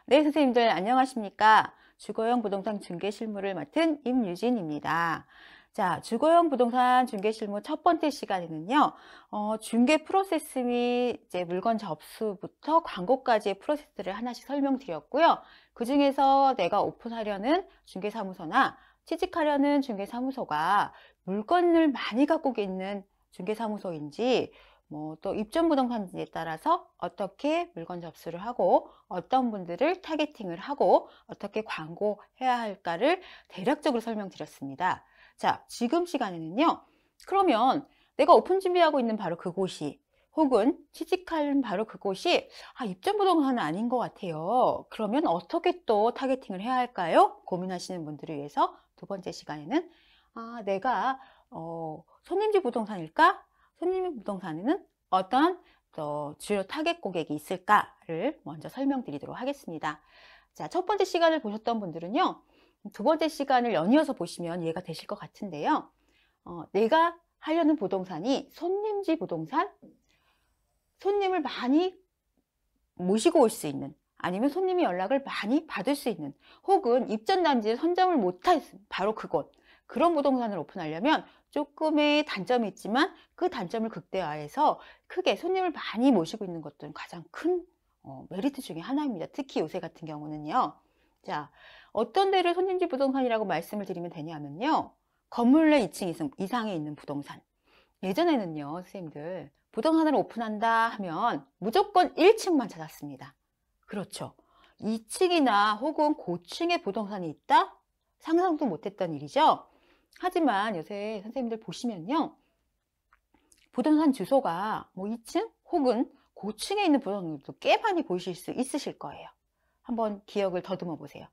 네, 선생님들 안녕하십니까? 주거용 부동산 중개 실무를 맡은 임유진입니다. 자, 주거용 부동산 중개 실무 첫 번째 시간에는요, 중개 프로세스 및 이제 물건 접수부터 광고까지의 프로세스를 하나씩 설명드렸고요. 그 중에서 내가 오픈하려는 중개사무소나 취직하려는 중개사무소가 물건을 많이 갖고 있는 중개사무소인지 또 입점 부동산지에 따라서 어떻게 물건 접수를 하고 어떤 분들을 타겟팅을 하고 어떻게 광고해야 할까를 대략적으로 설명드렸습니다. 자, 지금 시간에는요. 그러면 내가 오픈 준비하고 있는 바로 그곳이 혹은 취직할 바로 그곳이 입점 부동산은 아닌 것 같아요. 그러면 어떻게 또 타겟팅을 해야 할까요? 고민하시는 분들을 위해서 두 번째 시간에는 내가 손님지 부동산일까? 손님 부동산에는 어떤 주요 타겟 고객이 있을까를 먼저 설명드리도록 하겠습니다. 자, 첫 번째 시간을 보셨던 분들은요, 두 번째 시간을 연이어서 보시면 이해가 되실 것 같은데요. 내가 하려는 부동산이 손님지 부동산, 손님을 많이 모시고 올 수 있는, 아니면 손님이 연락을 많이 받을 수 있는, 혹은 입점단지에 선점을 못할 바로 그곳, 그런 부동산을 오픈하려면 조금의 단점이 있지만 그 단점을 극대화해서 크게 손님을 많이 모시고 있는 것들은 가장 큰 메리트 중에 하나입니다. 특히 요새 같은 경우는요. 자, 어떤 데를 손님지 부동산이라고 말씀을 드리면 되냐면요. 건물 내 2층 이상에 있는 부동산. 예전에는요, 선생님들, 부동산을 오픈한다 하면 무조건 1층만 찾았습니다. 그렇죠. 2층이나 혹은 고층의 부동산이 있다? 상상도 못했던 일이죠. 하지만 요새 선생님들 보시면요. 부동산 주소가 2층 혹은 고층에 있는 부동산도 꽤 많이 보실 수 있으실 거예요. 한번 기억을 더듬어 보세요.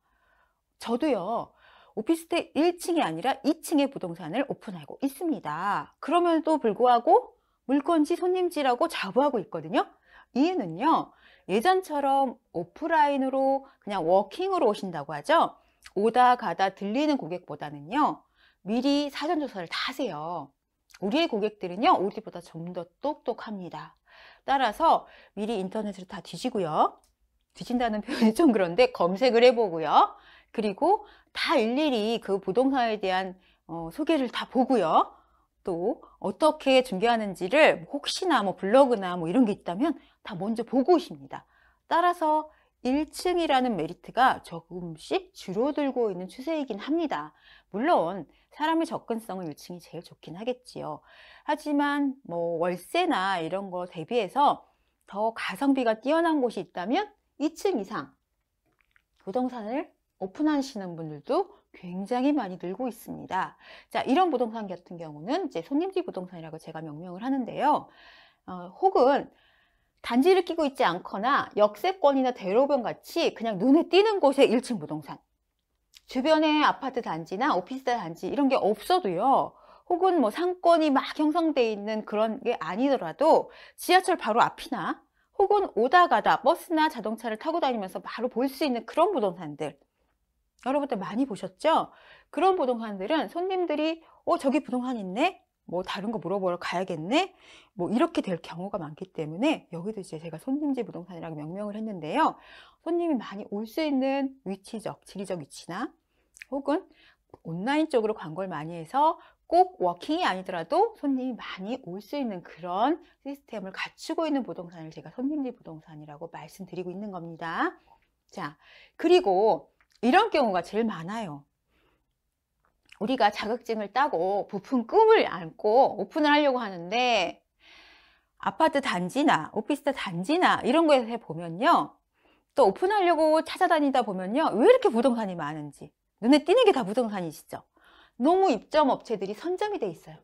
저도요. 오피스텔 1층이 아니라 2층의 부동산을 오픈하고 있습니다. 그럼에도 불구하고 물건지 손님지라고 자부하고 있거든요. 이유는요. 예전처럼 오프라인으로 그냥 워킹으로 오신다고 하죠. 오다 가다 들리는 고객보다는요. 미리 사전조사를 다 하세요. 우리의 고객들은요. 우리보다 좀 더 똑똑합니다. 따라서 미리 인터넷으로 다 뒤지고요. 뒤진다는 표현이 좀 그런데 검색을 해보고요. 그리고 다 일일이 그 부동산에 대한 소개를 다 보고요. 또 어떻게 중개하는지를 혹시나 블로그나 이런 게 있다면 다 먼저 보고 오십니다. 따라서 1층이라는 메리트가 조금씩 줄어들고 있는 추세이긴 합니다. 물론 사람의 접근성은 1층이 제일 좋긴 하겠지요. 하지만 월세나 이런 거 대비해서 더 가성비가 뛰어난 곳이 있다면 2층 이상 부동산을 오픈하시는 분들도 굉장히 많이 늘고 있습니다. 자, 이런 부동산 같은 경우는 이제 손님지 부동산이라고 제가 명명을 하는데요. 혹은 단지를 끼고 있지 않거나 역세권이나 대로변 같이 그냥 눈에 띄는 곳의 1층 부동산. 주변에 아파트 단지나 오피스텔 단지 이런 게 없어도요. 혹은 상권이 막 형성되어 있는 그런 게 아니더라도 지하철 바로 앞이나 혹은 오다 가다 버스나 자동차를 타고 다니면서 바로 볼 수 있는 그런 부동산들. 여러분들 많이 보셨죠? 그런 부동산들은 손님들이 저기 부동산 있네? 다른 거 물어보러 가야겠네? 이렇게 될 경우가 많기 때문에 여기도 이제 제가 손님지 부동산이라고 명명을 했는데요. 손님이 많이 올 수 있는 위치적, 지리적 위치나 혹은 온라인 쪽으로 광고를 많이 해서 꼭 워킹이 아니더라도 손님이 많이 올 수 있는 그런 시스템을 갖추고 있는 부동산을 제가 손님지 부동산이라고 말씀드리고 있는 겁니다. 자, 그리고 이런 경우가 제일 많아요. 우리가 자격증을 따고 부푼 꿈을 안고 오픈을 하려고 하는데 아파트 단지나 오피스텔 단지나 이런 거에서 보면요. 또 오픈하려고 찾아다니다 보면요. 왜 이렇게 부동산이 많은지. 눈에 띄는 게 다 부동산이시죠. 너무 입점 업체들이 선점이 돼 있어요.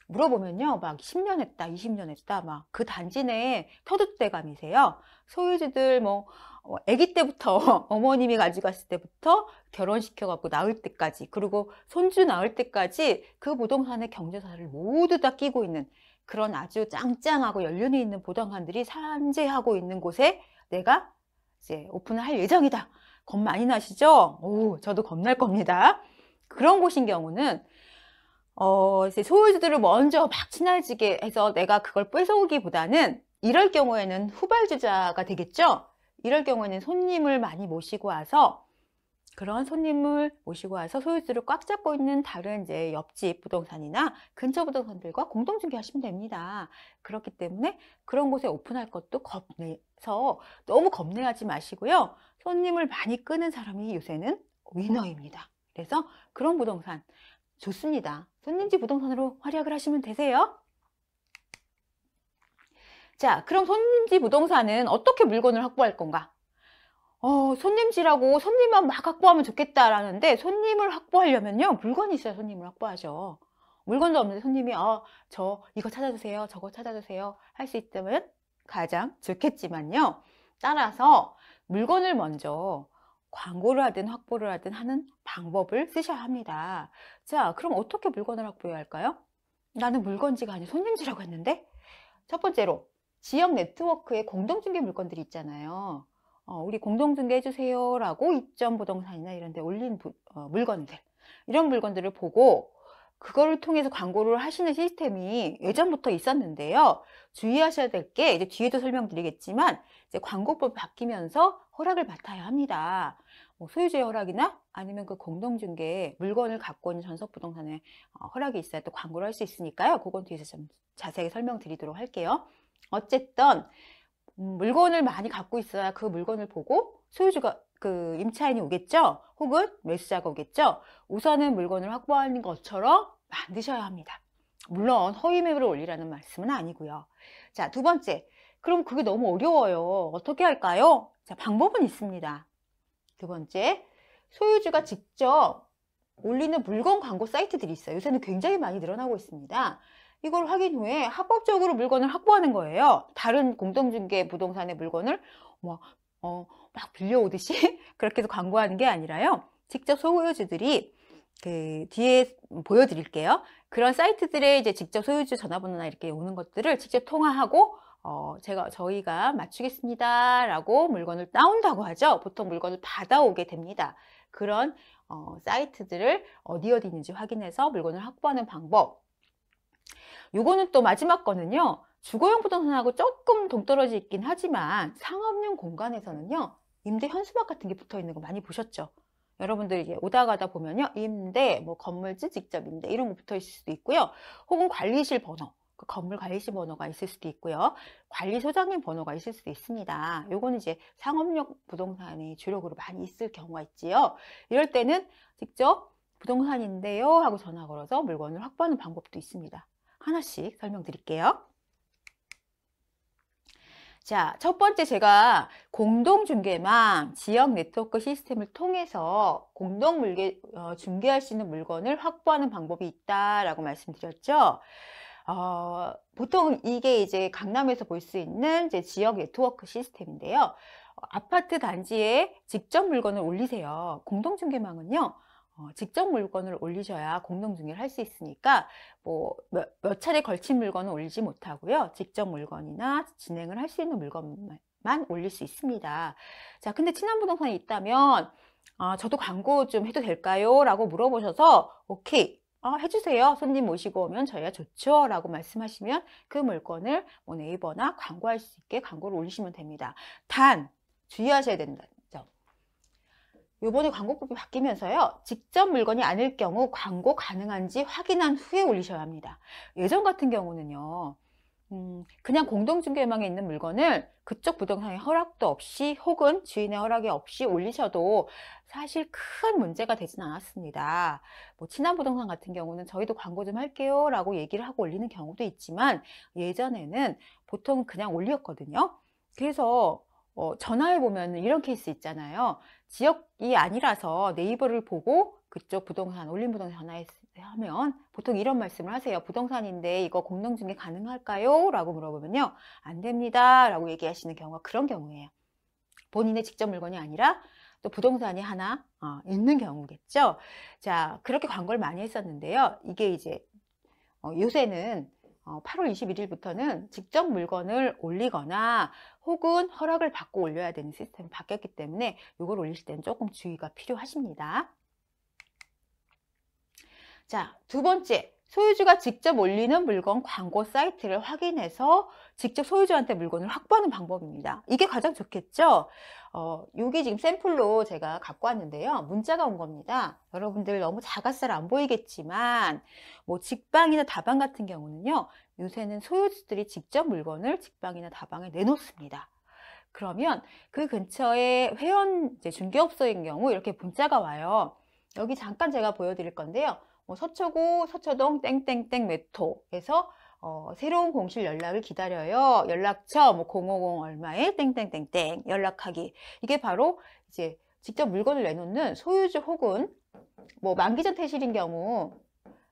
물어보면요. 막 10년 했다, 20년 했다, 막 그 단지 내에 터줏대감이세요. 소유주들 아기 때부터 어머님이 가져갔을 때부터 결혼시켜갖고 낳을 때까지, 그리고 손주 낳을 때까지 그 부동산의 경조사를 모두 다 끼고 있는 그런 아주 짱짱하고 연륜이 있는 부동산들이 산재하고 있는 곳에 내가 이제 오픈을 할 예정이다. 겁 많이 나시죠? 저도 겁날 겁니다. 그런 곳인 경우는 이제 소유주들을 먼저 막 친해지게 해서 내가 그걸 뺏어오기보다는 이럴 경우에는 후발주자가 되겠죠? 이럴 경우에는 손님을 많이 모시고 와서 그런 손님을 모시고 와서 소유주를 꽉 잡고 있는 다른 이제 옆집 부동산이나 근처 부동산들과 공동 중개하시면 됩니다. 그렇기 때문에 그런 곳에 오픈할 것도 겁내서 너무 겁내하지 마시고요. 손님을 많이 끄는 사람이 요새는 위너입니다. 그래서 그런 부동산 좋습니다. 손님지 부동산으로 활약을 하시면 되세요. 자, 그럼 손님지 부동산은 어떻게 물건을 확보할 건가? 손님지라고 손님만 막 확보하면 좋겠다라는데 손님을 확보하려면요. 물건이 있어야 손님을 확보하죠. 물건도 없는데 손님이 저 이거 찾아주세요. 저거 찾아주세요. 할 수 있다면 가장 좋겠지만요. 따라서 물건을 먼저 광고를 하든 확보를 하든 하는 방법을 쓰셔야 합니다. 자, 그럼 어떻게 물건을 확보해야 할까요? 나는 물건지가 아니라 손님지라고 했는데 첫 번째로 지역 네트워크의 공동중개 물건들이 있잖아요. 우리 공동중개 해주세요 라고 입점 부동산이나 이런 데 올린 물건들, 이런 물건들을 보고 그거를 통해서 광고를 하시는 시스템이 예전부터 있었는데요. 주의하셔야 될 게 이제 뒤에도 설명드리겠지만 이제 광고법이 바뀌면서 허락을 맡아야 합니다. 소유주의 허락이나 아니면 그 공동중개 물건을 갖고 있는 전석부동산에 허락이 있어야 또 광고를 할 수 있으니까요. 그건 뒤에서 좀 자세히 설명드리도록 할게요. 어쨌든 물건을 많이 갖고 있어야 그 물건을 보고 소유주가 그 임차인이 오겠죠. 혹은 매수자가 오겠죠. 우선은 물건을 확보하는 것처럼 만드셔야 합니다. 물론 허위 매물을 올리라는 말씀은 아니고요. 자, 두 번째, 그럼 그게 너무 어려워요. 어떻게 할까요? 자, 방법은 있습니다. 두 번째, 소유주가 직접 올리는 물건 광고 사이트들이 있어요. 요새는 굉장히 많이 늘어나고 있습니다. 이걸 확인 후에 합법적으로 물건을 확보하는 거예요. 다른 공동중개 부동산의 물건을 막 빌려오듯이 그렇게 해서 광고하는 게 아니라요. 직접 소유주들이 그 뒤에 보여드릴게요. 그런 사이트들에 이제 직접 소유주 전화번호나 이렇게 오는 것들을 직접 통화하고 저희가 맞추겠습니다 라고 물건을 따온다고 하죠. 보통 물건을 받아오게 됩니다. 그런 사이트들을 어디 있는지 확인해서 물건을 확보하는 방법. 요거는 또 마지막 거는요. 주거용 부동산하고 조금 동떨어져 있긴 하지만 상업용 공간에서는요. 임대 현수막 같은 게 붙어 있는 거 많이 보셨죠? 여러분들 이게 오다 가다 보면요. 임대, 건물주 직접 임대 이런 거 붙어 있을 수도 있고요. 혹은 관리실 번호, 그 건물 관리실 번호가 있을 수도 있고요. 관리소장님 번호가 있을 수도 있습니다. 요거는 이제 상업용 부동산이 주력으로 많이 있을 경우가 있지요. 이럴 때는 직접 부동산인데요 하고 전화 걸어서 물건을 확보하는 방법도 있습니다. 하나씩 설명드릴게요. 자, 첫 번째 제가 공동중개망 지역 네트워크 시스템을 통해서 중개할 수 있는 물건을 확보하는 방법이 있다라고 말씀드렸죠. 보통 이게 이제 강남에서 볼 수 있는 이제 지역 네트워크 시스템인데요. 아파트 단지에 직접 물건을 올리세요. 공동중개망은요. 직접 물건을 올리셔야 공동중개를 할 수 있으니까 몇 차례 걸친 물건은 올리지 못하고요. 직접 물건이나 진행을 할 수 있는 물건만 올릴 수 있습니다. 자, 근데 친환부동산이 있다면 저도 광고 좀 해도 될까요? 라고 물어보셔서 오케이. 해주세요. 손님 모시고 오면 저희가 좋죠. 라고 말씀하시면 그 물건을 네이버나 광고할 수 있게 광고를 올리시면 됩니다. 단 주의하셔야 된다. 요번에 광고법이 바뀌면서요. 직접 물건이 아닐 경우 광고 가능한지 확인한 후에 올리셔야 합니다. 예전 같은 경우는요. 그냥 공동중개망에 있는 물건을 그쪽 부동산의 허락도 없이 혹은 주인의 허락이 없이 올리셔도 사실 큰 문제가 되진 않았습니다. 친환부동산 같은 경우는 저희도 광고 좀 할게요 라고 얘기를 하고 올리는 경우도 있지만 예전에는 보통 그냥 올렸거든요. 그래서 전화해보면 이런 케이스 있잖아요. 지역이 아니라서 네이버를 보고 그쪽 부동산, 올린 부동산 전화하면 보통 이런 말씀을 하세요. 부동산인데 이거 공동중개 가능할까요? 라고 물어보면요. 안 됩니다. 라고 얘기하시는 경우가 그런 경우예요. 본인의 직접 물건이 아니라 또 부동산이 하나 있는 경우겠죠. 자, 그렇게 광고를 많이 했었는데요. 이게 이제 요새는 8월 21일부터는 직접 물건을 올리거나 혹은 허락을 받고 올려야 되는 시스템이 바뀌었기 때문에 이걸 올리실 때는 조금 주의가 필요하십니다. 자, 두 번째, 소유주가 직접 올리는 물건 광고 사이트를 확인해서 직접 소유주한테 물건을 확보하는 방법입니다. 이게 가장 좋겠죠? 여기 지금 샘플로 제가 갖고 왔는데요. 문자가 온 겁니다. 여러분들 너무 작아서 잘 안 보이겠지만, 뭐 직방이나 다방 같은 경우는요, 요새는 소유주들이 직접 물건을 직방이나 다방에 내놓습니다. 그러면 그 근처에 회원 이제 중개업소인 경우 이렇게 문자가 와요. 여기 잠깐 제가 보여드릴 건데요. 서초구 서초동 땡땡땡 매토에서 새로운 공실 연락을 기다려요. 연락처 050 얼마에 땡땡땡땡 연락하기. 이게 바로 이제 직접 물건을 내놓는 소유주 혹은 뭐 만기 전 퇴실인 경우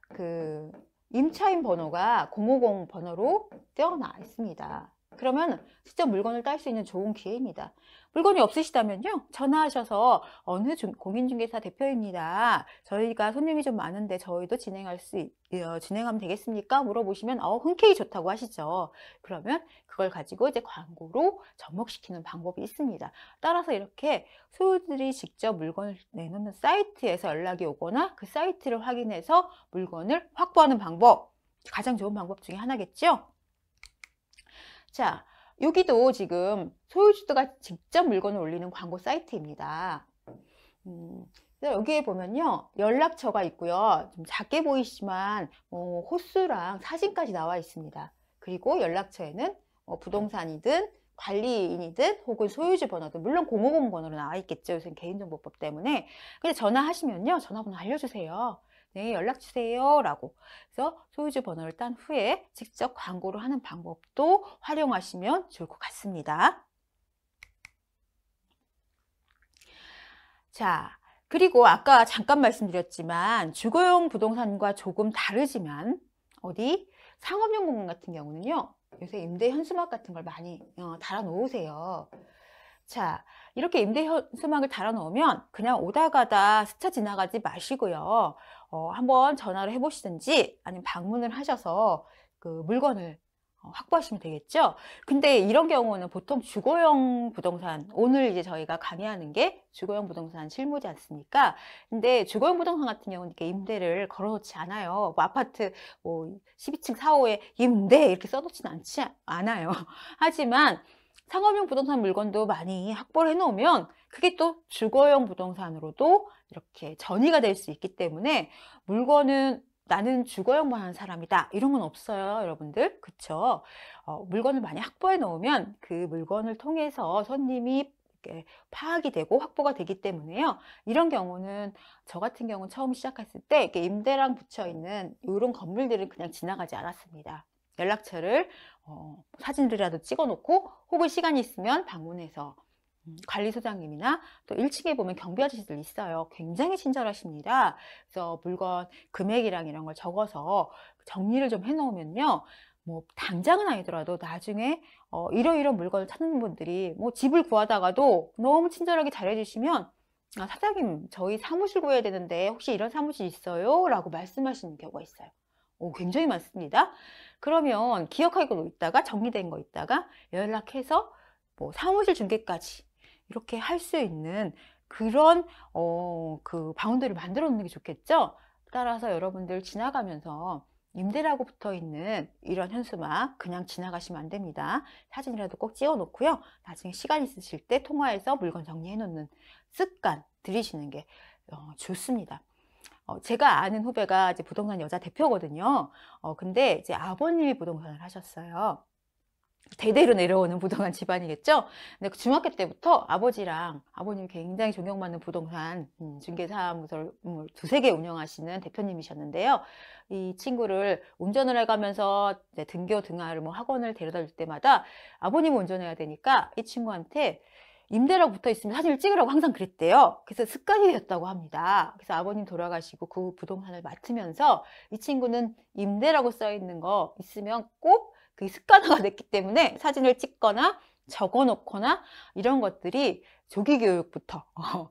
그 임차인 번호가 050 번호로 떼어나 있습니다. 그러면 직접 물건을 딸 수 있는 좋은 기회입니다. 물건이 없으시다면요, 전화하셔서 어느 공인중개사 대표입니다. 저희가 손님이 좀 많은데 저희도 진행하면 되겠습니까? 물어보시면 흔쾌히 좋다고 하시죠. 그러면 그걸 가지고 이제 광고로 접목시키는 방법이 있습니다. 따라서 이렇게 소유들이 직접 물건을 내놓는 사이트에서 연락이 오거나 그 사이트를 확인해서 물건을 확보하는 방법, 가장 좋은 방법 중에 하나겠죠? 자, 여기도 지금 소유주가 직접 물건을 올리는 광고 사이트입니다. 여기에 보면요, 연락처가 있고요. 좀 작게 보이시지만 호수랑 사진까지 나와 있습니다. 그리고 연락처에는 부동산이든 관리인이든 혹은 소유주 번호든, 물론 050 번호로 나와 있겠죠. 요새 개인정보법 때문에. 근데 전화하시면요, 전화번호 알려주세요. 네, 연락 주세요 라고. 그래서 소유주 번호를 딴 후에 직접 광고를 하는 방법도 활용하시면 좋을 것 같습니다. 자, 그리고 아까 잠깐 말씀드렸지만 주거용 부동산과 조금 다르지만 상업용 공간 같은 경우는요, 요새 임대 현수막 같은 걸 많이 달아 놓으세요. 자, 이렇게 임대 현수막을 달아 놓으면 그냥 오다 가다 스쳐 지나가지 마시고요. 한번 전화를 해보시든지 아니면 방문을 하셔서 그 물건을 확보하시면 되겠죠. 근데 이런 경우는 보통 주거용 부동산, 오늘 이제 저희가 강의하는 게 주거용 부동산 실무지 않습니까? 근데 주거용 부동산 같은 경우는 이렇게 임대를 걸어놓지 않아요. 뭐 아파트 12층 4호에 임대 이렇게 써놓지는 않아요. 하지만 상업용 부동산 물건도 많이 확보를 해놓으면 그게 또 주거용 부동산으로도 이렇게 전이가 될 수 있기 때문에 물건은 나는 주거용만 하는 사람이다 이런 건 없어요, 여러분들. 그쵸? 물건을 많이 확보해 놓으면 그 물건을 통해서 손님이 이렇게 파악이 되고 확보가 되기 때문에요. 이런 경우는 저 같은 경우는 처음 시작했을 때 이렇게 임대랑 붙여 있는 이런 건물들은 그냥 지나가지 않았습니다. 연락처를 사진들이라도 찍어 놓고 혹은 시간이 있으면 방문해서 관리소장님이나 또 1층에 보면 경비 아저씨들 있어요. 굉장히 친절하십니다. 그래서 물건 금액이랑 이런 걸 적어서 정리를 좀 해놓으면요, 뭐 당장은 아니더라도 나중에 이러이런 물건을 찾는 분들이 뭐 집을 구하다가도 너무 친절하게 잘해주시면 사장님 저희 사무실 구해야 되는데 혹시 이런 사무실 있어요? 라고 말씀하시는 경우가 있어요. 굉장히 많습니다. 그러면 기억하고 있다가 정리된 거 있다가 연락해서 뭐 사무실 중개까지 이렇게 할 수 있는 그런 그 바운드를 만들어 놓는 게 좋겠죠. 따라서 여러분들 지나가면서 임대라고 붙어 있는 이런 현수막 그냥 지나가시면 안 됩니다. 사진이라도 꼭 찍어 놓고요. 나중에 시간 있으실 때 통화해서 물건 정리해 놓는 습관 들이시는 게 좋습니다. 제가 아는 후배가 이제 부동산 여자 대표거든요. 근데 이제 아버님이 부동산을 하셨어요. 대대로 내려오는 부동산 집안이겠죠. 근데 중학교 때부터 아버님이 굉장히 존경받는 부동산 중개사무소를 두세 개 운영하시는 대표님이셨는데요. 이 친구를 운전을 해가면서 이제 등교 등하를 뭐 학원을 데려다 줄 때마다 아버님이 운전해야 되니까 이 친구한테 임대라고 붙어 있으면 사진을 찍으라고 항상 그랬대요. 그래서 습관이 되었다고 합니다. 그래서 아버님 돌아가시고 그 부동산을 맡으면서 이 친구는 임대라고 써 있는 거 있으면 꼭 그 습관화가 됐기 때문에 사진을 찍거나 적어 놓거나 이런 것들이 조기 교육부터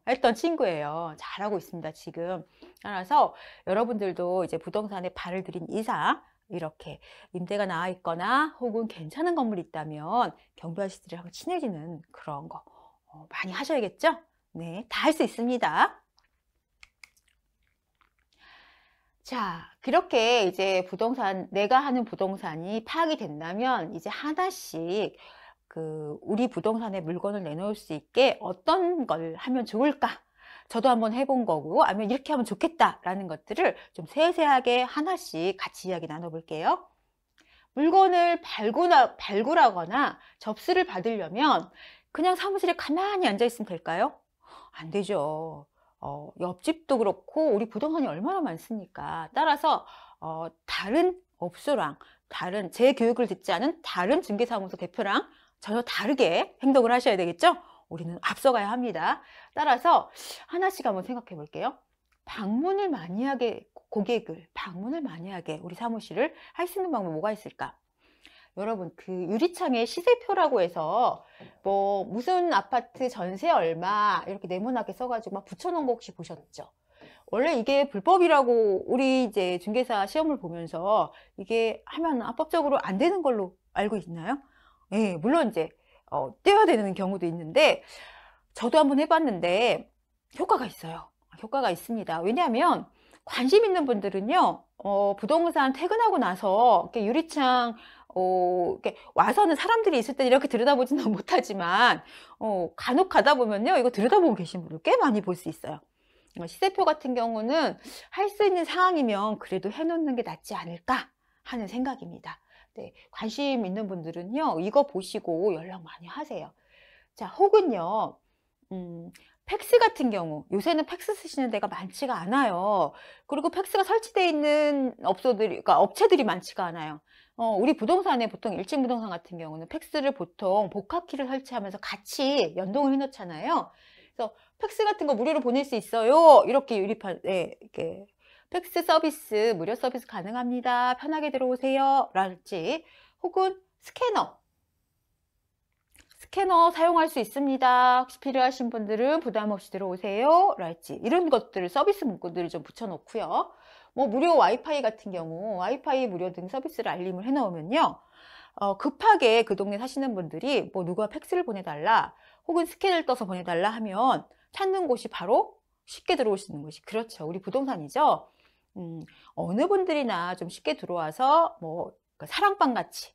했던 친구예요. 잘하고 있습니다, 지금. 따라서 여러분들도 이제 부동산에 발을 들인 이상 이렇게 임대가 나와 있거나 혹은 괜찮은 건물이 있다면 경비 아저씨들이랑 친해지는 그런 거 많이 하셔야겠죠? 네, 다 할 수 있습니다. 자, 그렇게 이제 내가 하는 부동산이 파악이 된다면 이제 하나씩 우리 부동산에 물건을 내놓을 수 있게 어떤 걸 하면 좋을까? 저도 한번 해본 거고, 아니면 이렇게 하면 좋겠다라는 것들을 좀 세세하게 하나씩 같이 이야기 나눠볼게요. 물건을 발굴하거나 접수를 받으려면 그냥 사무실에 가만히 앉아 있으면 될까요? 안 되죠. 옆집도 그렇고 우리 부동산이 얼마나 많습니까? 따라서 다른 업소랑 제 교육을 듣지 않은 다른 중개사무소 대표랑 전혀 다르게 행동을 하셔야 되겠죠? 우리는 앞서가야 합니다. 따라서 하나씩 한번 생각해 볼게요. 고객을 방문을 많이 하게 우리 사무실을 할 수 있는 방법이 뭐가 있을까? 여러분, 유리창에 시세표라고 해서 뭐 무슨 아파트 전세 얼마 이렇게 네모나게 써가지고 막 붙여놓은 거 혹시 보셨죠? 원래 이게 불법이라고 우리 이제 중개사 시험을 보면서 이게 하면 합법적으로 안 되는 걸로 알고 있나요? 예, 물론 이제 떼어야 되는 경우도 있는데 저도 한번 해봤는데 효과가 있어요. 효과가 있습니다. 왜냐하면 관심 있는 분들은요, 부동산 퇴근하고 나서 이렇게 유리창 이렇게 와서는 사람들이 있을 때 이렇게 들여다보지는 못하지만 간혹 가다 보면요, 이거 들여다보고 계신 분들 꽤 많이 볼 수 있어요. 시세표 같은 경우는 할 수 있는 상황이면 그래도 해놓는 게 낫지 않을까 하는 생각입니다. 네, 관심 있는 분들은요, 이거 보시고 연락 많이 하세요. 자, 혹은요, 팩스 같은 경우, 요새는 팩스 쓰시는 데가 많지가 않아요. 그리고 팩스가 설치되어 있는 그러니까 업체들이 많지가 않아요. 우리 부동산에 보통 일진 부동산 같은 경우는 팩스를 보통 복합키를 설치하면서 같이 연동을 해 놓잖아요. 그래서 팩스 같은 거 무료로 보낼 수 있어요. 이렇게 이렇게 팩스 서비스, 무료 서비스 가능합니다. 편하게 들어오세요. 랄지, 혹은 스캐너 사용할 수 있습니다. 혹시 필요하신 분들은 부담 없이 들어오세요. 랄지, 이런 것들을 서비스 문구들을 좀 붙여놓고요. 뭐 무료 와이파이 같은 경우 와이파이 무료 등 서비스를 알림을 해놓으면요. 급하게 그 동네 사시는 분들이 뭐 누가 팩스를 보내달라 혹은 스캔을 떠서 보내달라 하면 찾는 곳이 바로 쉽게 들어올 수 있는 곳이 그렇죠. 우리 부동산이죠. 어느 분들이나 좀 쉽게 들어와서 뭐 사랑방 같이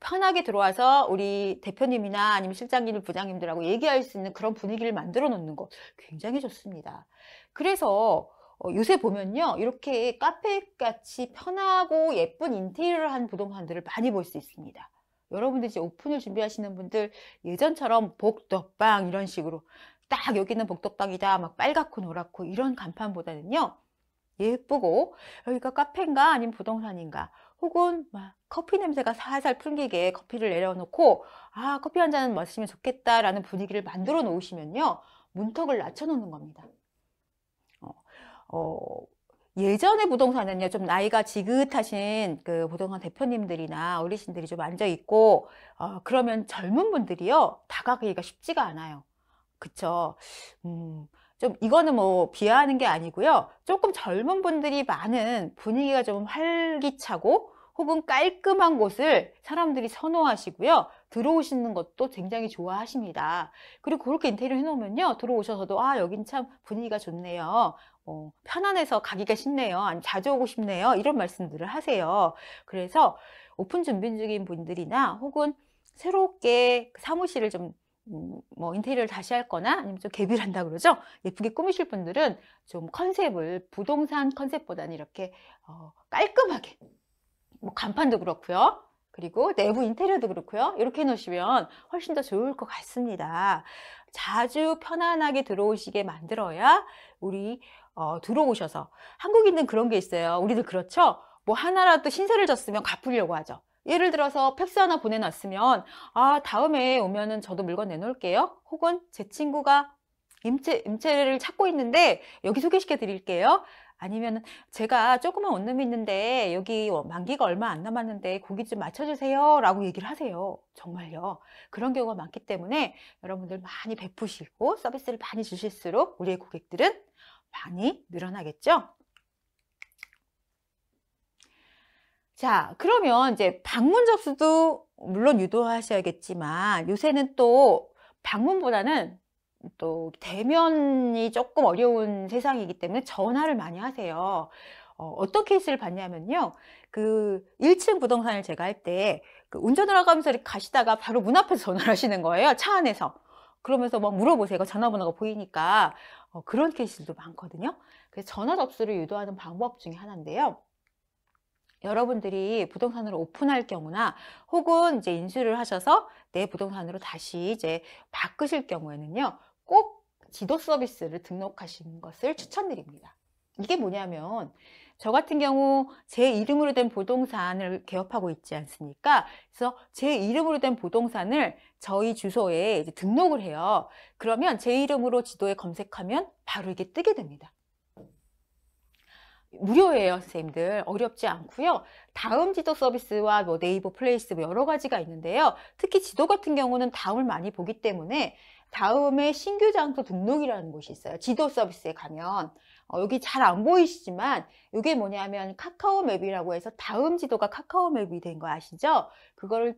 편하게 들어와서 우리 대표님이나 아니면 실장님, 부장님들하고 얘기할 수 있는 그런 분위기를 만들어 놓는 거 굉장히 좋습니다. 그래서 요새 보면요, 이렇게 카페같이 편하고 예쁜 인테리어를 한 부동산들을 많이 볼 수 있습니다. 여러분들 이제 오픈을 준비하시는 분들 예전처럼 복덕방 이런 식으로 딱 여기는 복덕방이다 막 빨갛고 노랗고 이런 간판보다는요, 예쁘고 여기가 카페인가 아니면 부동산인가 혹은 막 커피 냄새가 살살 풍기게 커피를 내려놓고 커피 한 잔 마시면 좋겠다라는 분위기를 만들어 놓으시면요, 문턱을 낮춰 놓는 겁니다. 예전의 부동산은요, 좀 나이가 지긋하신 그 부동산 대표님들이나 어르신들이 좀 앉아 있고 그러면 젊은 분들이요, 다가가기가 쉽지가 않아요. 그쵸? 좀 이거는 뭐 비하하는 게 아니고요. 조금 젊은 분들이 많은 분위기가 좀 활기차고 혹은 깔끔한 곳을 사람들이 선호하시고요. 들어오시는 것도 굉장히 좋아하십니다. 그리고 그렇게 인테리어 해놓으면요, 들어오셔서도 여긴 참 분위기가 좋네요. 편안해서 가기가 쉽네요. 아니 자주 오고 싶네요. 이런 말씀들을 하세요. 그래서 오픈 준비 중인 분들이나 혹은 새롭게 사무실을 좀 뭐 인테리어를 다시 할 거나 아니면 좀 개비를 한다 그러죠. 예쁘게 꾸미실 분들은 좀 컨셉을 부동산 컨셉보다는 이렇게 깔끔하게, 뭐 간판도 그렇고요. 그리고 내부 인테리어도 그렇고요. 이렇게 해놓으시면 훨씬 더 좋을 것 같습니다. 자주 편안하게 들어오시게 만들어야 우리 들어오셔서, 한국인은 그런 게 있어요. 우리도 그렇죠. 뭐 하나라도 신세를 졌으면 갚으려고 하죠. 예를 들어서 팩스 하나 보내놨으면 다음에 오면은 저도 물건 내놓을게요. 혹은 제 친구가 임체를 찾고 있는데 여기 소개시켜 드릴게요. 아니면 제가 조그만 원룸이 있는데 여기 만기가 얼마 안 남았는데 고기 좀 맞춰주세요 라고 얘기를 하세요. 정말요. 그런 경우가 많기 때문에 여러분들 많이 베푸시고 서비스를 많이 주실수록 우리의 고객들은 많이 늘어나겠죠. 자, 그러면 이제 방문 접수도 물론 유도하셔야겠지만 요새는 또 방문보다는 또 대면이 조금 어려운 세상이기 때문에 전화를 많이 하세요. 어떤 케이스를 봤냐면요. 그 1층 부동산을 제가 할 때 그 운전을 하면서 이렇게 가시다가 바로 문 앞에서 전화를 하시는 거예요. 차 안에서. 그러면서 막 물어보세요. 전화번호가 보이니까. 그런 케이스도 많거든요. 그래서 전화 접수를 유도하는 방법 중에 하나인데요. 여러분들이 부동산을 오픈할 경우나 혹은 이제 인수를 하셔서 내 부동산으로 다시 이제 바꾸실 경우에는요, 꼭 지도 서비스를 등록하시는 것을 추천드립니다. 이게 뭐냐면, 저 같은 경우 제 이름으로 된 부동산을 개업하고 있지 않습니까? 그래서 제 이름으로 된 부동산을 저희 주소에 이제 등록을 해요. 그러면 제 이름으로 지도에 검색하면 바로 이게 뜨게 됩니다. 무료예요, 선생님들. 어렵지 않고요. 다음 지도 서비스와 뭐 네이버 플레이스 뭐 여러 가지가 있는데요. 특히 지도 같은 경우는 다음을 많이 보기 때문에 다음에 신규 장소 등록이라는 곳이 있어요. 지도 서비스에 가면 여기 잘 안 보이시지만 이게 뭐냐면 카카오 맵이라고 해서 다음 지도가 카카오 맵이 된 거 아시죠? 그거를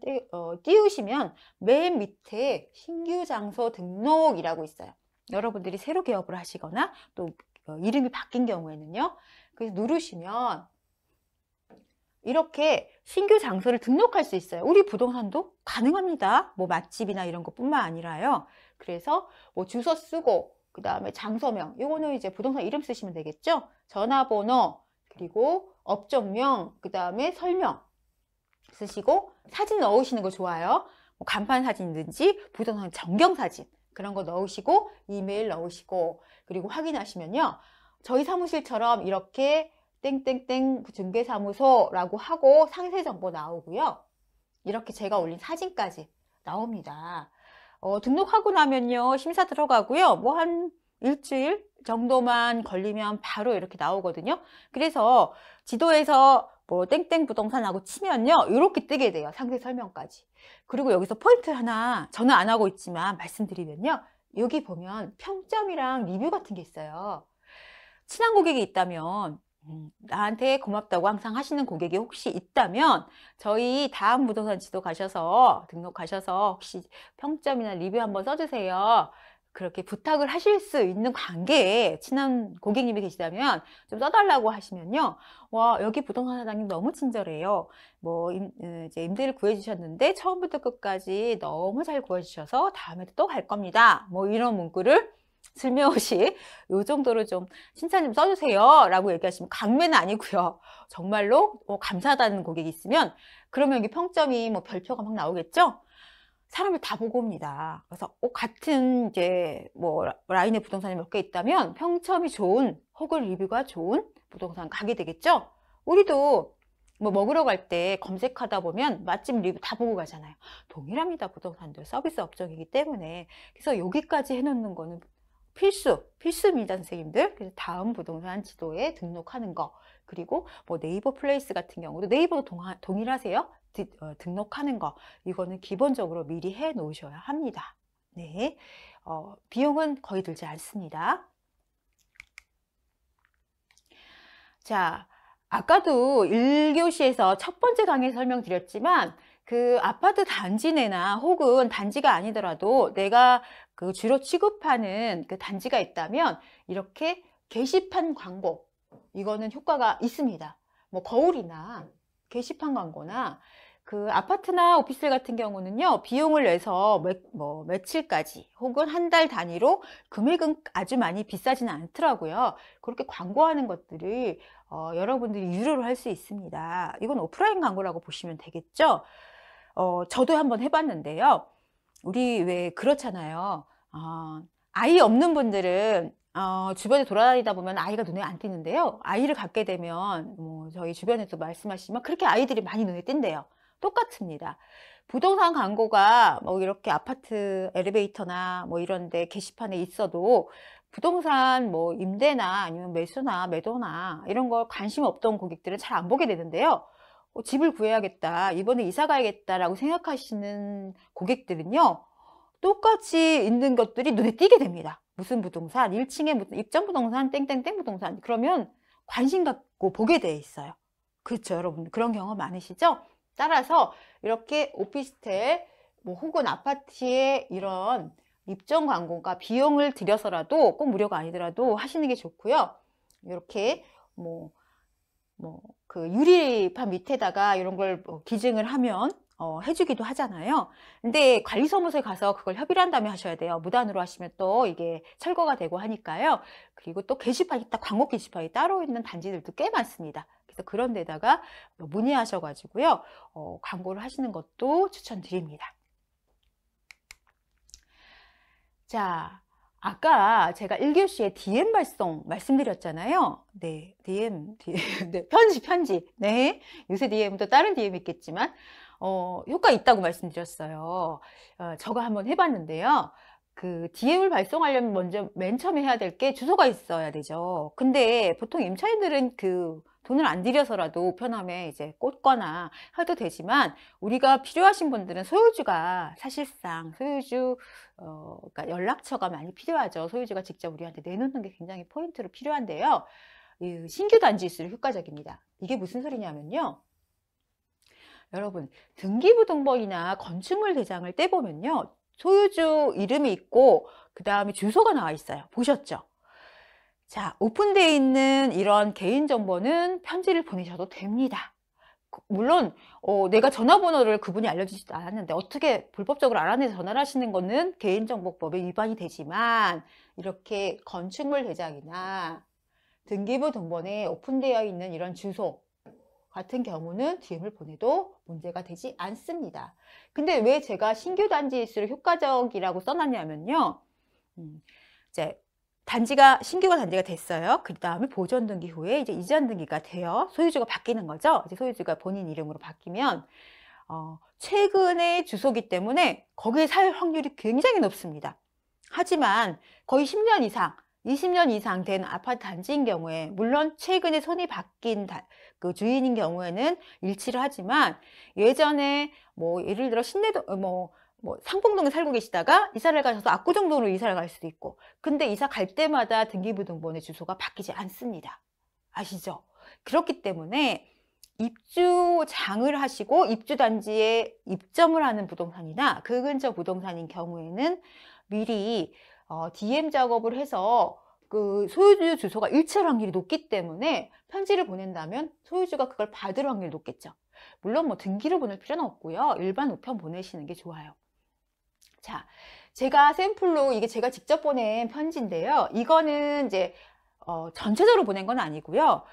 띄우시면 맨 밑에 신규 장소 등록이라고 있어요. 여러분들이 새로 개업을 하시거나 또 이름이 바뀐 경우에는요. 그래서 누르시면 이렇게 신규 장소를 등록할 수 있어요. 우리 부동산도 가능합니다. 뭐 맛집이나 이런 것뿐만 아니라요. 그래서 뭐 주소 쓰고 그 다음에 장소명, 이거는 이제 부동산 이름 쓰시면 되겠죠. 전화번호, 그리고 업종명, 그 다음에 설명 쓰시고 사진 넣으시는 거 좋아요. 뭐 간판 사진이든지 부동산 전경 사진 그런 거 넣으시고 이메일 넣으시고 그리고 확인하시면요. 저희 사무실처럼 이렇게 땡땡땡 중개사무소라고 하고 상세 정보 나오고요. 이렇게 제가 올린 사진까지 나옵니다. 등록하고 나면요. 심사 들어가고요. 뭐 한 일주일 정도만 걸리면 바로 이렇게 나오거든요. 그래서 지도에서 뭐 땡땡 부동산하고 치면요. 이렇게 뜨게 돼요. 상세 설명까지. 그리고 여기서 포인트 하나 저는 안 하고 있지만 말씀드리면요. 여기 보면 평점이랑 리뷰 같은 게 있어요. 친한 고객이 있다면 나한테 고맙다고 항상 하시는 고객이 혹시 있다면 저희 다음 부동산 지도 가셔서 등록하셔서 혹시 평점이나 리뷰 한번 써주세요. 그렇게 부탁을 하실 수 있는 관계에 친한 고객님이 계시다면 좀 써달라고 하시면요. 와, 여기 부동산 사장님 너무 친절해요. 뭐 이제 임대를 구해주셨는데 처음부터 끝까지 너무 잘 구해주셔서 다음에도 또 갈 겁니다. 뭐 이런 문구를 슬며시 요 정도로 좀 칭찬 좀 써주세요 라고 얘기하시면 강매는 아니고요. 정말로 감사하다는 고객이 있으면 그러면 여기 평점이 뭐 별표가 막 나오겠죠. 사람을 다 보고 옵니다. 그래서 같은 이제 뭐 라인의 부동산이 몇 개 있다면 평점이 좋은 혹은 리뷰가 좋은 부동산 가게 되겠죠. 우리도 뭐 먹으러 갈 때 검색하다 보면 맛집 리뷰 다 보고 가잖아요. 동일합니다. 부동산들 서비스 업종이기 때문에. 그래서 여기까지 해놓는 거는 필수입니다, 선생님들. 그래서 다음 부동산 지도에 등록하는 거. 그리고 뭐 네이버 플레이스 같은 경우도 네이버도 동일하세요. 등록하는 거. 이거는 기본적으로 미리 해 놓으셔야 합니다. 네. 비용은 거의 들지 않습니다. 자, 아까도 1교시에서 첫 번째 강의 설명드렸지만 그 아파트 단지 내나 혹은 단지가 아니더라도 내가 그 주로 취급하는 그 단지가 있다면 이렇게 게시판 광고 이거는 효과가 있습니다. 뭐 거울이나 게시판 광고나 그 아파트나 오피스텔 같은 경우는요 비용을 내서 며칠까지 혹은 한 달 단위로 금액은 아주 많이 비싸지는 않더라고요. 그렇게 광고하는 것들이 여러분들이 유료로 할 수 있습니다. 이건 오프라인 광고라고 보시면 되겠죠. 저도 한번 해봤는데요. 우리 왜 그렇잖아요. 아이 없는 분들은 주변에 돌아다니다 보면 아이가 눈에 안 띄는데요. 아이를 갖게 되면 뭐 저희 주변에서 말씀하시면 그렇게 아이들이 많이 눈에 띈대요. 똑같습니다. 부동산 광고가 뭐 이렇게 아파트 엘리베이터나 뭐 이런데 게시판에 있어도 부동산 뭐 임대나 아니면 매수나 매도나 이런 거 관심 없던 고객들은 잘 안 보게 되는데요. 집을 구해야겠다, 이번에 이사 가야겠다라고 생각하시는 고객들은요. 똑같이 있는 것들이 눈에 띄게 됩니다. 무슨 부동산, 1층에 무슨 입점 부동산, 땡땡땡 부동산. 그러면 관심 갖고 보게 돼 있어요. 그렇죠, 여러분. 그런 경험 많으시죠? 따라서 이렇게 오피스텔 뭐 혹은 아파트에 이런 입점 광고가 비용을 들여서라도 꼭 무료가 아니더라도 하시는 게 좋고요. 이렇게 뭐 그 유리판 밑에다가 이런 걸 기증을 하면 해주기도 하잖아요. 근데 관리사무소에 가서 그걸 협의를 한 다음에 하셔야 돼요. 무단으로 하시면 또 이게 철거가 되고 하니까요. 그리고 또 게시판이 딱 광고 게시판이 따로 있는 단지들도 꽤 많습니다. 그래서 그런 데다가 문의하셔가지고요. 광고를 하시는 것도 추천드립니다. 자, 아까 제가 1교시에 DM 발송 말씀드렸잖아요. 네, DM, 네, 편지. 네, 요새 DM도 다른 DM이 있겠지만, 효과 있다고 말씀드렸어요. 저가 한번 해봤는데요. 그 DM을 발송하려면 먼저 맨 처음에 해야 될 게 주소가 있어야 되죠. 근데 보통 임차인들은 그 돈을 안 들여서라도 우편함에 이제 꽂거나 해도 되지만, 우리가 필요하신 분들은 소유주가 사실상 그러니까 연락처가 많이 필요하죠. 소유주가 직접 우리한테 내놓는 게 굉장히 포인트로 필요한데요. 이 신규 단지일수록 효과적입니다. 이게 무슨 소리냐면요. 여러분, 등기부등본이나 건축물 대장을 떼보면요. 소유주 이름이 있고 그 다음에 주소가 나와 있어요. 보셨죠? 자, 오픈되어 있는 이런 개인정보는 편지를 보내셔도 됩니다. 물론 내가 전화번호를 그분이 알려주지도 않았는데 어떻게 불법적으로 알아내서 전화를 하시는 거는 개인정보법에 위반이 되지만, 이렇게 건축물 대장이나 등기부등본에 오픈되어 있는 이런 주소 같은 경우는 DM을 보내도 문제가 되지 않습니다. 근데 왜 제가 신규 단지일수록 효과적이라고 써놨냐면요. 이제 신규가 단지가 됐어요. 그 다음에 보존 등기 후에 이제 이전 등기가 돼요. 소유주가 바뀌는 거죠. 이제 소유주가 본인 이름으로 바뀌면, 최근의 주소기 때문에 거기에 살 확률이 굉장히 높습니다. 하지만 거의 10년 이상, 20년 이상 된 아파트 단지인 경우에, 물론 최근에 손이 바뀐 그 주인인 경우에는 일치를 하지만, 예전에 예를 들어 상봉동에 살고 계시다가 이사를 가셔서 압구정동으로 이사를 갈 수도 있고, 근데 이사 갈 때마다 등기부등본의 주소가 바뀌지 않습니다. 아시죠? 그렇기 때문에 입주장을 하시고 입주단지에 입점을 하는 부동산이나 그 근처 부동산인 경우에는 미리 DM 작업을 해서 그 소유주 주소가 일치할 확률이 높기 때문에 편지를 보낸다면 소유주가 그걸 받을 확률이 높겠죠. 물론 등기를 보낼 필요는 없고요. 일반 우편 보내시는 게 좋아요. 자, 제가 샘플로 이게 제가 직접 보낸 편지인데요. 이거는 이제 전체적으로 보낸 건 아니고요.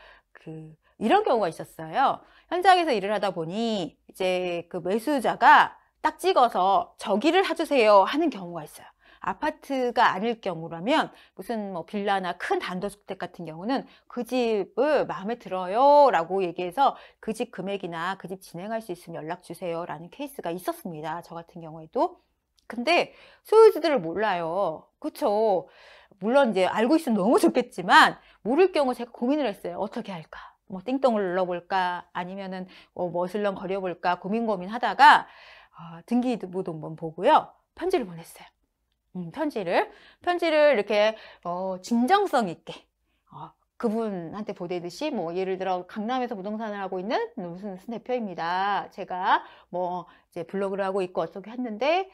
이런 경우가 있었어요. 현장에서 일을 하다 보니 이제 그 매수자가 딱 찍어서 저기를 사주세요 하는 경우가 있어요. 아파트가 아닐 경우라면 무슨 빌라나 큰 단독주택 같은 경우는 그 집을 마음에 들어요 라고 얘기해서 그 집 금액이나 그 집 진행할 수 있으면 연락 주세요 라는 케이스가 있었습니다. 저 같은 경우에도. 근데 소유주들을 몰라요. 그쵸? 물론 이제 알고 있으면 너무 좋겠지만, 모를 경우 제가 고민을 했어요. 어떻게 할까? 띵동을 눌러볼까? 아니면은 머슬렁 거려볼까? 고민 하다가 등기부등본 보고요. 편지를 보냈어요. 편지를 이렇게 진정성 있게 그분한테 보내듯이, 예를 들어 강남에서 부동산을 하고 있는 무슨 대표입니다. 제가 이제 블로그를 하고 있고 어떻게 했는데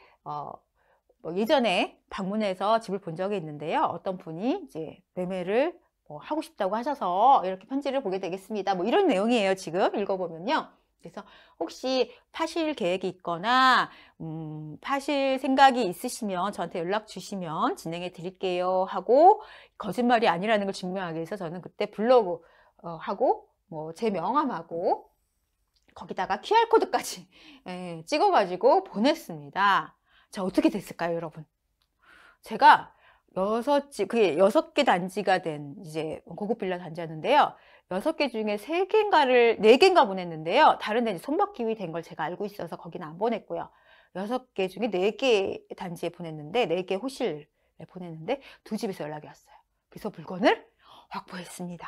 예전에 방문해서 집을 본 적이 있는데요. 어떤 분이 이제 매매를 하고 싶다고 하셔서 이렇게 편지를 보게 되겠습니다. 이런 내용이에요. 지금 읽어보면요. 그래서 혹시 파실 계획이 있거나 파실 생각이 있으시면 저한테 연락 주시면 진행해 드릴게요 하고, 거짓말이 아니라는 걸 증명하기 위해서 저는 그때 블로그 하고 제 명함하고 거기다가 QR코드까지 찍어가지고 보냈습니다. 자, 어떻게 됐을까요, 여러분? 제가 그게 6개 단지가 된 이제 고급 빌라 단지였는데요. 6개 중에 4개인가 보냈는데요. 다른 데는 손바뀜이 된 걸 제가 알고 있어서 거기는 안 보냈고요. 6개 중에 4개 단지에 보냈는데, 4개 호실에 보냈는데 2집에서 연락이 왔어요. 그래서 물건을 확보했습니다.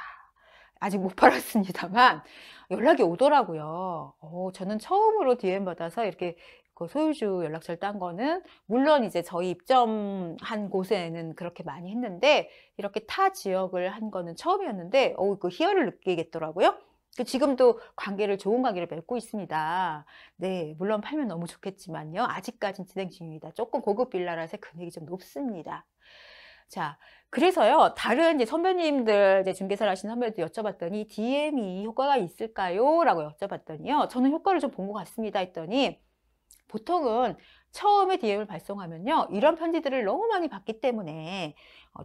아직 못 팔았습니다만 연락이 오더라고요. 저는 처음으로 DM 받아서 이렇게 그 소유주 연락처를 딴 거는, 물론 이제 저희 입점한 곳에는 그렇게 많이 했는데 이렇게 타 지역을 한 거는 처음이었는데 그 희열을 느끼겠더라고요. 지금도 좋은 관계를 맺고 있습니다. 네, 물론 팔면 너무 좋겠지만요. 아직까지는 진행 중입니다. 조금 고급 빌라라서 금액이 좀 높습니다. 자, 그래서요, 다른 이제 선배님들, 이제 중개사를 하시는 선배들 여쭤봤더니, DM이 효과가 있을까요? 라고 여쭤봤더니요, 저는 효과를 좀 본 것 같습니다. 했더니, 보통은 처음에 DM을 발송하면요, 이런 편지들을 너무 많이 받기 때문에,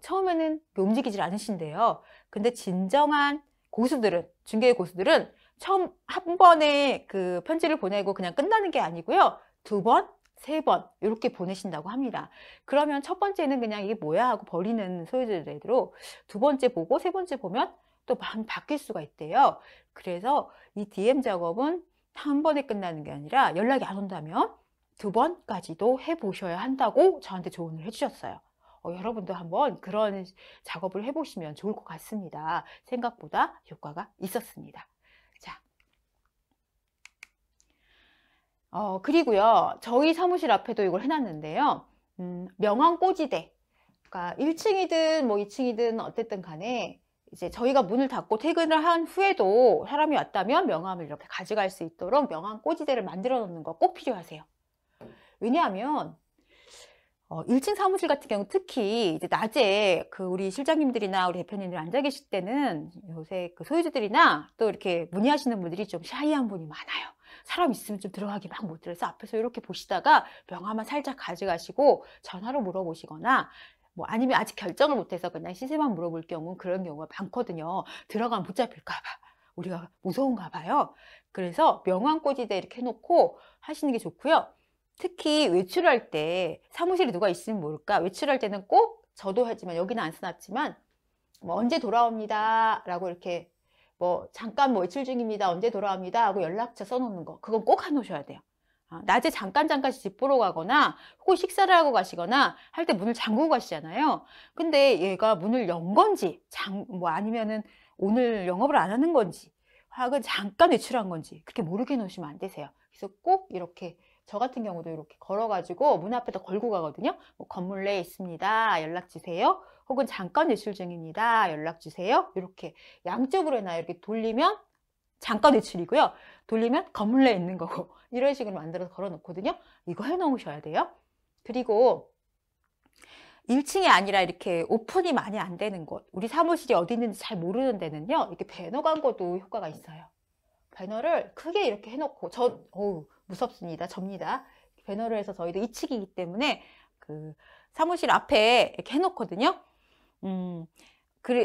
처음에는 움직이질 않으신대요. 근데 진정한 고수들은, 중개의 고수들은 처음 한 번에 그 편지를 보내고 그냥 끝나는 게 아니고요, 2번, 3번 이렇게 보내신다고 합니다. 그러면 첫 번째는 그냥 이게 뭐야 하고 버리는 소유주들로 2번째 보고 3번째 보면 또 바뀔 수가 있대요. 그래서 이 DM 작업은 한 번에 끝나는 게 아니라 연락이 안 온다면 2번까지도 해보셔야 한다고 저한테 조언을 해주셨어요. 여러분도 한번 그런 작업을 해보시면 좋을 것 같습니다. 생각보다 효과가 있었습니다. 자, 그리고요, 저희 사무실 앞에도 이걸 해놨는데요. 명함 꽂이대. 그러니까 1층이든 뭐 2층이든 어쨌든 간에 이제 저희가 문을 닫고 퇴근을 한 후에도 사람이 왔다면 명함을 이렇게 가져갈 수 있도록 명함 꽂이대를 만들어 놓는 거 꼭 필요하세요. 왜냐하면 1층 사무실 같은 경우 특히 이제 낮에 그 우리 실장님들이나 우리 대표님들 앉아 계실 때는 요새 그 소유주들이나 또 이렇게 문의하시는 분들이 좀 샤이한 분이 많아요. 사람 있으면 좀 들어가기 막 못 들어서 앞에서 이렇게 보시다가 명함만 살짝 가져가시고 전화로 물어보시거나 뭐 아니면 아직 결정을 못해서 그냥 시세만 물어볼 경우 그런 경우가 많거든요. 들어가면 붙잡힐까 봐. 우리가 무서운가 봐요. 그래서 명함 꽂이대 이렇게 해놓고 하시는 게 좋고요. 특히 외출할 때 사무실에 누가 있으면 모를까 외출할 때는 꼭 저도 하지만 여기는 안 써놨지만 뭐 언제 돌아옵니다 라고 이렇게 뭐 잠깐 뭐 외출 중입니다 언제 돌아옵니다 하고 연락처 써놓는 거 그건 꼭 해놓으셔야 돼요. 낮에 잠깐씩 집 보러 가거나 혹은 식사를 하고 가시거나 할 때 문을 잠그고 가시잖아요. 근데 얘가 문을 연 건지 뭐 아니면은 오늘 영업을 안 하는 건지 혹은 잠깐 외출한 건지 그렇게 모르게 놓으시면 안 되세요. 그래서 꼭 이렇게 저 같은 경우도 이렇게 걸어가지고 문 앞에다 걸고 가거든요. 뭐 건물 내에 있습니다. 연락 주세요. 혹은 잠깐 외출 중입니다. 연락 주세요. 이렇게 양쪽으로 해놔요. 이렇게 돌리면 잠깐 외출이고요. 돌리면 건물 내에 있는 거고 이런 식으로 만들어서 걸어 놓거든요. 이거 해 놓으셔야 돼요. 그리고 1층이 아니라 이렇게 오픈이 많이 안 되는 곳, 우리 사무실이 어디 있는지 잘 모르는 데는요, 이렇게 배너 광고도 효과가 있어요. 배너를 크게 이렇게 해놓고, 무섭습니다. 접니다. 배너를 해서 저희도 2층이기 때문에 그 사무실 앞에 이렇게 해놓거든요.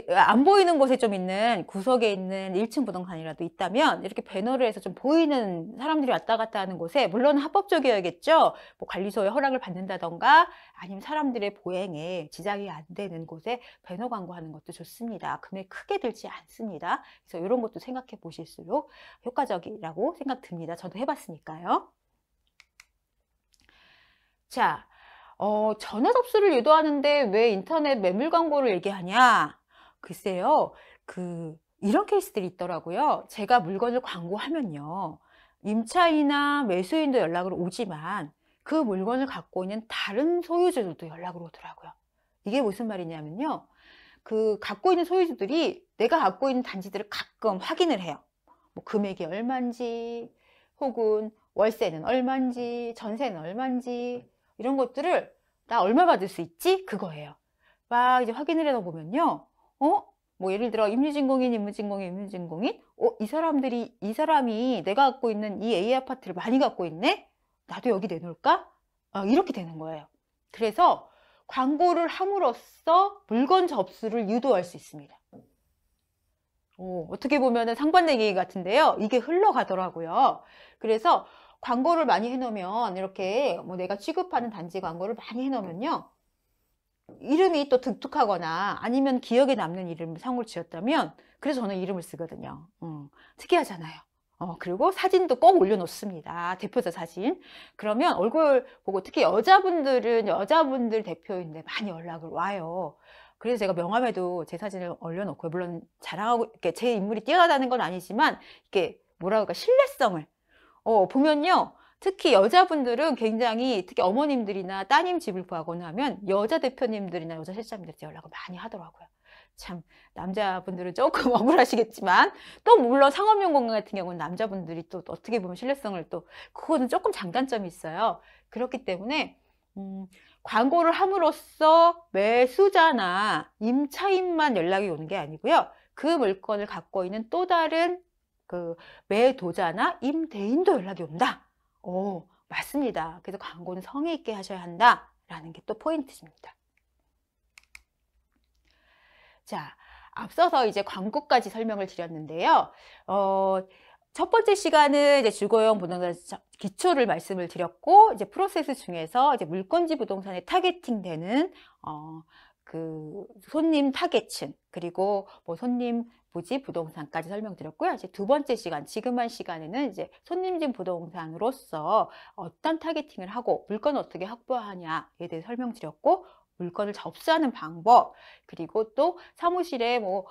안 보이는 곳에 좀 있는 구석에 있는 1층 부동산이라도 있다면 이렇게 배너를 해서 좀 보이는 사람들이 왔다 갔다 하는 곳에 물론 합법적이어야겠죠. 뭐 관리소의 허락을 받는다던가 아니면 사람들의 보행에 지장이 안 되는 곳에 배너 광고하는 것도 좋습니다. 금액 크게 들지 않습니다. 그래서 이런 것도 생각해 보실수록 효과적이라고 생각 듭니다. 저도 해봤으니까요. 자, 전화 접수를 유도하는데 왜 인터넷 매물 광고를 얘기하냐? 글쎄요, 이런 케이스들이 있더라고요. 제가 물건을 광고하면요, 임차인이나 매수인도 연락을 오지만 그 물건을 갖고 있는 다른 소유주들도 연락을 오더라고요. 이게 무슨 말이냐면요, 갖고 있는 소유주들이 내가 갖고 있는 단지들을 가끔 확인을 해요. 뭐 금액이 얼마인지, 혹은 월세는 얼마인지, 전세는 얼마인지, 이런 것들을 나 얼마 받을 수 있지? 그거예요. 막 이제 확인을 해서 보면요. 뭐 예를 들어 임유진공인, 이 사람이 내가 갖고 있는 이 A 아파트를 많이 갖고 있네? 나도 여기 내놓을까? 이렇게 되는 거예요. 그래서 광고를 함으로써 물건 접수를 유도할 수 있습니다. 어떻게 보면 상반되기 같은데요. 이게 흘러가더라고요. 그래서 광고를 많이 해놓으면 이렇게 뭐 내가 취급하는 단지 광고를 많이 해놓으면요. 이름이 또 독특하거나 아니면 기억에 남는 이름을 상호를 지었다면 그래서 저는 이름을 쓰거든요. 특이하잖아요. 그리고 사진도 꼭 올려놓습니다. 대표자 사진. 그러면 얼굴 보고 특히 여자분들은 여자분들 대표인데 많이 연락을 와요. 그래서 제가 명함에도 제 사진을 올려놓고요. 물론 자랑하고 이렇게 제 인물이 뛰어나다는 건 아니지만 이게 뭐라 그럴까 신뢰성을 보면요. 특히 여자분들은 굉장히 특히 어머님들이나 따님 집을 구하거나 하면 여자 대표님들이나 여자 실장님들한테 연락을 많이 하더라고요. 참 남자분들은 조금 억울하시겠지만 또 물론 상업용 공간 같은 경우는 남자분들이 또 어떻게 보면 신뢰성을 또 그거는 조금 장단점이 있어요. 그렇기 때문에 광고를 함으로써 매수자나 임차인만 연락이 오는 게 아니고요. 그 물건을 갖고 있는 또 다른 그 매도자나 임대인도 연락이 온다. 오, 맞습니다. 그래서 광고는 성의 있게 하셔야 한다라는 게 또 포인트입니다. 자, 앞서서 이제 광고까지 설명을 드렸는데요. 첫 번째 시간은 이제 주거용 부동산 기초를 말씀을 드렸고, 이제 프로세스 중에서 이제 물건지 부동산에 타겟팅 되는, 그 손님 타겟층, 그리고 뭐 손님 부지 부동산까지 설명드렸고요. 이제 두 번째 시간, 지금 한 시간에는 이제 손님진 부동산으로서 어떤 타겟팅을 하고 물건을 어떻게 확보하냐에 대해 설명드렸고, 물건을 접수하는 방법, 그리고 또 사무실에 뭐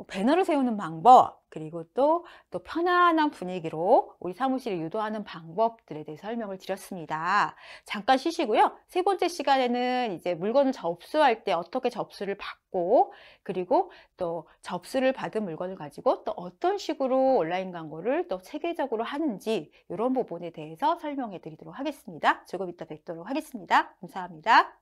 배너를 세우는 방법, 그리고 또 편안한 분위기로 우리 사무실을 유도하는 방법들에 대해 설명을 드렸습니다. 잠깐 쉬시고요. 세 번째 시간에는 이제 물건을 접수할 때 어떻게 접수를 받고, 그리고 또 접수를 받은 물건을 가지고 또 어떤 식으로 온라인 광고를 또 체계적으로 하는지 이런 부분에 대해서 설명해 드리도록 하겠습니다. 조금 이따 뵙도록 하겠습니다. 감사합니다.